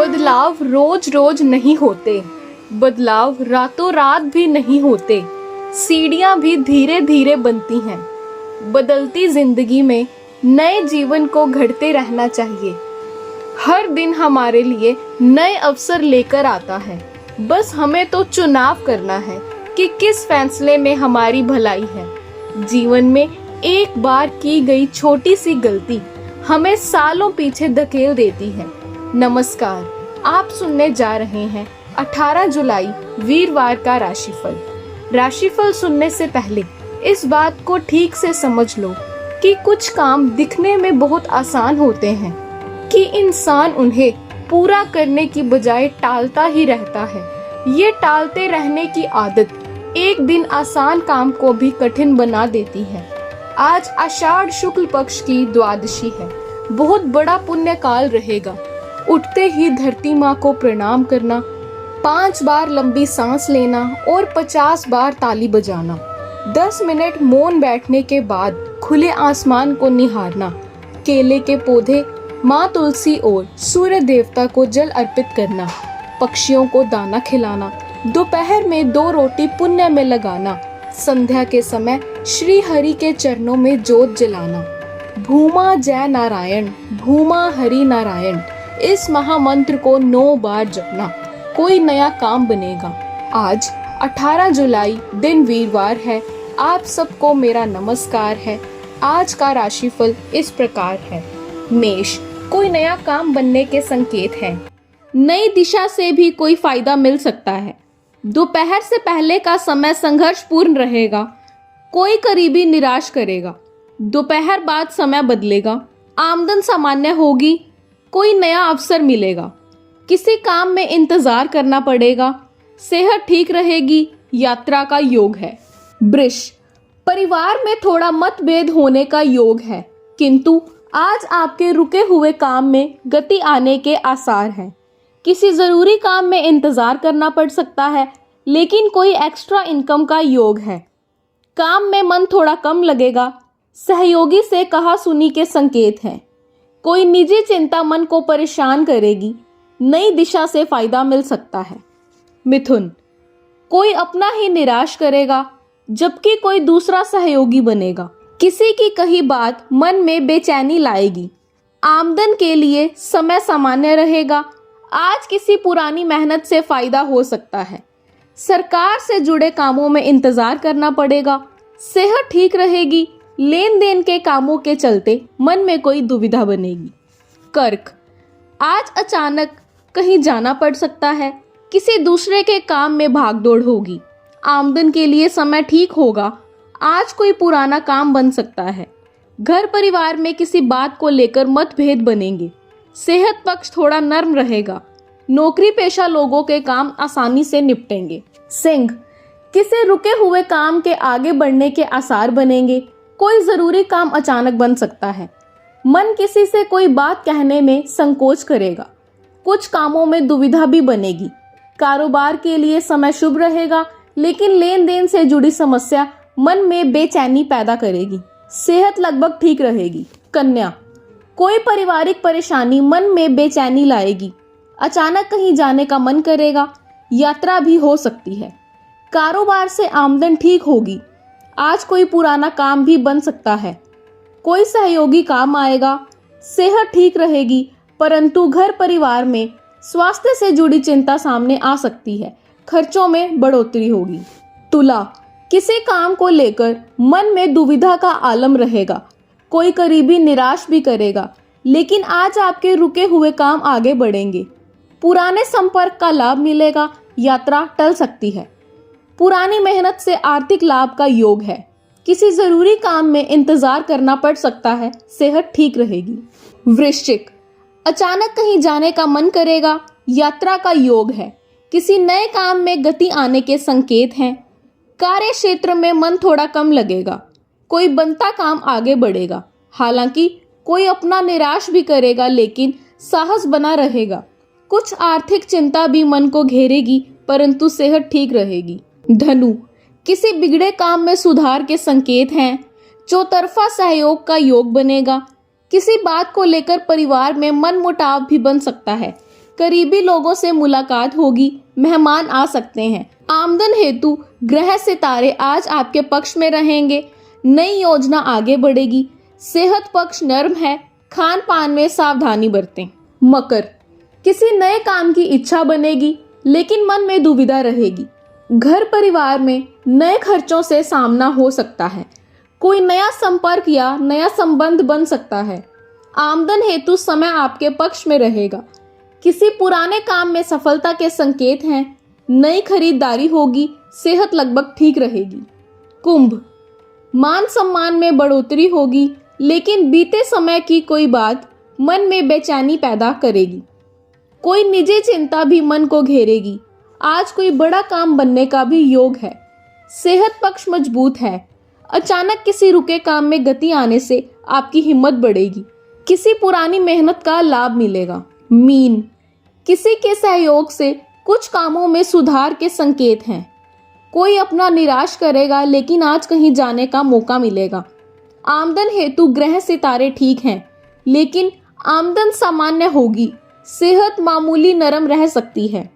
बदलाव रोज रोज नहीं होते, बदलाव रातों रात भी नहीं होते, सीढ़ियां भी धीरे धीरे बनती हैं। बदलती जिंदगी में नए जीवन को घड़ते रहना चाहिए। हर दिन हमारे लिए नए अवसर लेकर आता है, बस हमें तो चुनाव करना है कि किस फैसले में हमारी भलाई है। जीवन में एक बार की गई छोटी सी गलती हमें सालों पीछे धकेल देती है। नमस्कार, आप सुनने जा रहे हैं 18 जुलाई वीरवार का राशिफल। राशिफल सुनने से पहले इस बात को ठीक से समझ लो कि कुछ काम दिखने में बहुत आसान होते हैं कि इंसान उन्हें पूरा करने की बजाय टालता ही रहता है। ये टालते रहने की आदत एक दिन आसान काम को भी कठिन बना देती है। आज आषाढ़ शुक्ल पक्ष की द्वादशी है। बहुत बड़ा पुण्य काल रहेगा। उठते ही धरती माँ को प्रणाम करना, 5 बार लंबी सांस लेना और 50 बार ताली बजाना, 10 मिनट मौन बैठने के बाद खुले आसमान को निहारना, केले के पौधे, माँ तुलसी और सूर्य देवता को जल अर्पित करना, पक्षियों को दाना खिलाना, दोपहर में 2 रोटी पुण्य में लगाना, संध्या के समय श्री हरि के चरणों में जोत जलाना, भूमा जय नारायण, भूमा हरि नारायण, इस महामंत्र को 9 बार जपना, कोई नया काम बनेगा। आज 18 जुलाई दिन वीरवार है। आप सबको मेरा नमस्कार है। आज का राशिफल इस प्रकार है। मेष, कोई नया काम बनने के संकेत हैं। नई दिशा से भी कोई फायदा मिल सकता है। दोपहर से पहले का समय संघर्षपूर्ण रहेगा। कोई करीबी निराश करेगा। दोपहर बाद समय बदलेगा। आमदन सामान्य होगी। कोई नया अवसर मिलेगा। किसी काम में इंतजार करना पड़ेगा। सेहत ठीक रहेगी। यात्रा का योग है। वृष, परिवार में थोड़ा मतभेद होने का योग है, किंतु आज आपके रुके हुए काम में गति आने के आसार हैं। किसी जरूरी काम में इंतजार करना पड़ सकता है, लेकिन कोई एक्स्ट्रा इनकम का योग है। काम में मन थोड़ा कम लगेगा। सहयोगी से कहा सुनी के संकेत हैं। कोई निजी चिंता मन को परेशान करेगी। नई दिशा से फायदा मिल सकता है। मिथुन, कोई अपना ही निराश करेगा, जबकि कोई दूसरा सहयोगी बनेगा। किसी की कही बात मन में बेचैनी लाएगी। आमदन के लिए समय सामान्य रहेगा। आज किसी पुरानी मेहनत से फायदा हो सकता है। सरकार से जुड़े कामों में इंतजार करना पड़ेगा। सेहत ठीक रहेगी। लेन देन के कामों के चलते मन में कोई दुविधा बनेगी। कर्क, आज अचानक कहीं जाना पड़ सकता है। किसी दूसरे के काम में भागदौड़ होगी। आमदन के लिए समय ठीक होगा। आज कोई पुराना काम बन सकता है। घर परिवार में किसी बात को लेकर मतभेद बनेंगे। सेहत पक्ष थोड़ा नर्म रहेगा। नौकरी पेशा लोगों के काम आसानी से निपटेंगे। सिंह, किसी रुके हुए काम के आगे बढ़ने के आसार बनेंगे। कोई जरूरी काम अचानक बन सकता है। मन किसी से कोई बात कहने में संकोच करेगा। कुछ कामों में दुविधा भी बनेगी। कारोबार के लिए समय शुभ रहेगा, लेकिन लेन देन से जुड़ी समस्या मन में बेचैनी पैदा करेगी। सेहत लगभग ठीक रहेगी। कन्या, कोई पारिवारिक परेशानी मन में बेचैनी लाएगी। अचानक कहीं जाने का मन करेगा। यात्रा भी हो सकती है। कारोबार से आमदन ठीक होगी। आज कोई पुराना काम भी बन सकता है। कोई सहयोगी काम आएगा। सेहत ठीक रहेगी, परंतु घर परिवार में स्वास्थ्य से जुड़ी चिंता सामने आ सकती है। खर्चों में बढ़ोतरी होगी। तुला, किसी काम को लेकर मन में दुविधा का आलम रहेगा। कोई करीबी निराश भी करेगा, लेकिन आज आपके रुके हुए काम आगे बढ़ेंगे। पुराने संपर्क का लाभ मिलेगा। यात्रा टल सकती है। पुरानी मेहनत से आर्थिक लाभ का योग है। किसी जरूरी काम में इंतजार करना पड़ सकता है। सेहत ठीक रहेगी। वृश्चिक, अचानक कहीं जाने का मन करेगा। यात्रा का योग है। किसी नए काम में गति आने के संकेत हैं। कार्य क्षेत्र में मन थोड़ा कम लगेगा। कोई बनता काम आगे बढ़ेगा। हालांकि कोई अपना निराश भी करेगा, लेकिन साहस बना रहेगा। कुछ आर्थिक चिंता भी मन को घेरेगी, परंतु सेहत ठीक रहेगी। धनु, किसी बिगड़े काम में सुधार के संकेत हैं। चौतरफा सहयोग का योग बनेगा। किसी बात को लेकर परिवार में मनमुटाव भी बन सकता है। करीबी लोगों से मुलाकात होगी, मेहमान आ सकते हैं। आमदन हेतु ग्रह सितारे आज आपके पक्ष में रहेंगे, नई योजना आगे बढ़ेगी। सेहत पक्ष नर्म है, खान पान में सावधानी बरतें। मकर, किसी नए काम की इच्छा बनेगी, लेकिन मन में दुविधा रहेगी। घर परिवार में नए खर्चों से सामना हो सकता है। कोई नया संपर्क या नया संबंध बन सकता है। आमदन हेतु समय आपके पक्ष में रहेगा। किसी पुराने काम में सफलता के संकेत हैं। नई खरीदारी होगी, सेहत लगभग ठीक रहेगी। कुंभ, मान सम्मान में बढ़ोतरी होगी, लेकिन बीते समय की कोई बात मन में बेचैनी पैदा करेगी। कोई निजी चिंता भी मन को घेरेगी। आज कोई बड़ा काम बनने का भी योग है। सेहत पक्ष मजबूत है। अचानक किसी रुके काम में गति आने से आपकी हिम्मत बढ़ेगी। किसी पुरानी मेहनत का लाभ मिलेगा। मीन, किसी के सहयोग से कुछ कामों में सुधार के संकेत हैं। कोई अपना निराश करेगा, लेकिन आज कहीं जाने का मौका मिलेगा। आमदन हेतु ग्रह सितारे ठीक हैं, लेकिन आमदन सामान्य होगी। सेहत मामूली नरम रह सकती है।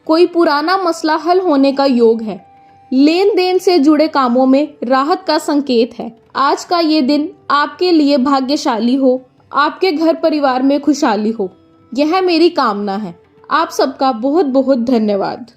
कोई पुराना मसला हल होने का योग है। लेन देन से जुड़े कामों में राहत का संकेत है। आज का ये दिन आपके लिए भाग्यशाली हो, आपके घर परिवार में खुशहाली हो, यह मेरी कामना है। आप सबका बहुत बहुत धन्यवाद।